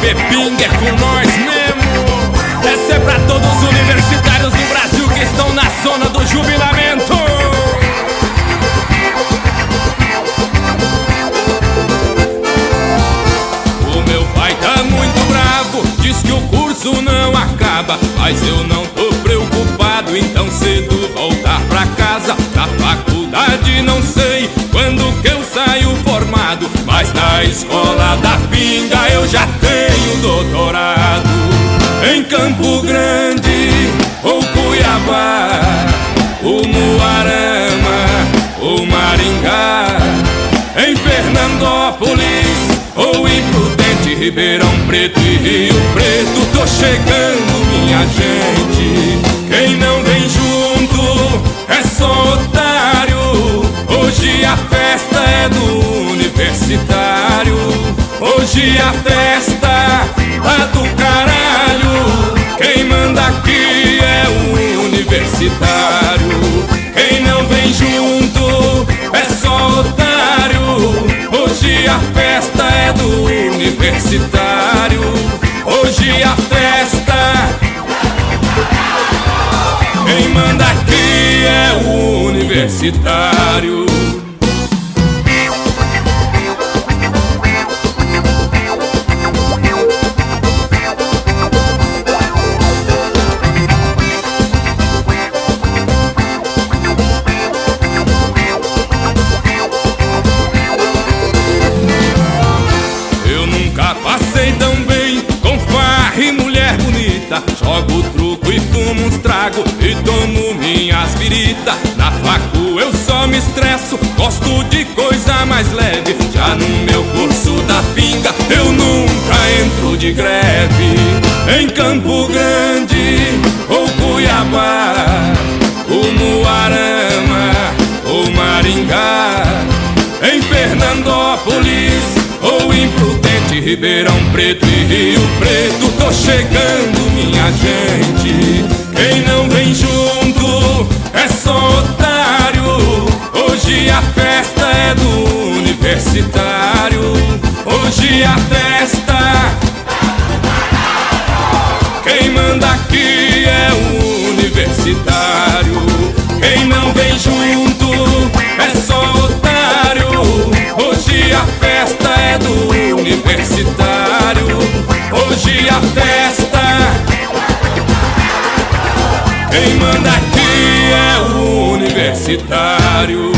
beber pinga é com nós mesmo. Essa é pra todos os universitários do Brasil que estão na zona do jubilamento. O meu pai tá muito bravo, diz que o curso não acaba, mas eu não tô preocupado em tão cedo voltar pra casa. Da faculdade não sei quando que eu saio formado, mas na escola da pinga eu já tenho doutorado. Em Campo Grande ou Cuiabá, ou Muarama ou Maringá, em Fernandópolis ou em Prudente, Ribeirão Preto e Rio Preto, tô chegando, minha gente. Quem não vem junto é só otário. Hoje a festa é do universitário. Hoje a festa é do caralho. Quem manda aqui é o universitário. Quem não vem junto é só otário. Hoje a festa é do universitário. Hoje a festa, quem manda aqui é o universitário. Passei tão bem com farra e mulher bonita. Jogo truco e fumo uns trago e tomo minhas viritas. Na facu eu só me estresso, gosto de coisa mais leve. Já no meu curso da pinga eu nunca entro de greve. Em Campo Grande ou Cuiabá, ou Muarama ou Maringá, em Fernandópolis ou em Prudente, Ribeirão Preto e Rio Preto, tô chegando, minha gente. Quem não vem junto é só otário. Hoje a festa é do universitário. Hoje a festa, quem manda aqui é o universitário. Quem não vem junto é só otário. Hoje a festa é do universitário. Hoje a festa, quem manda aqui é o universitário.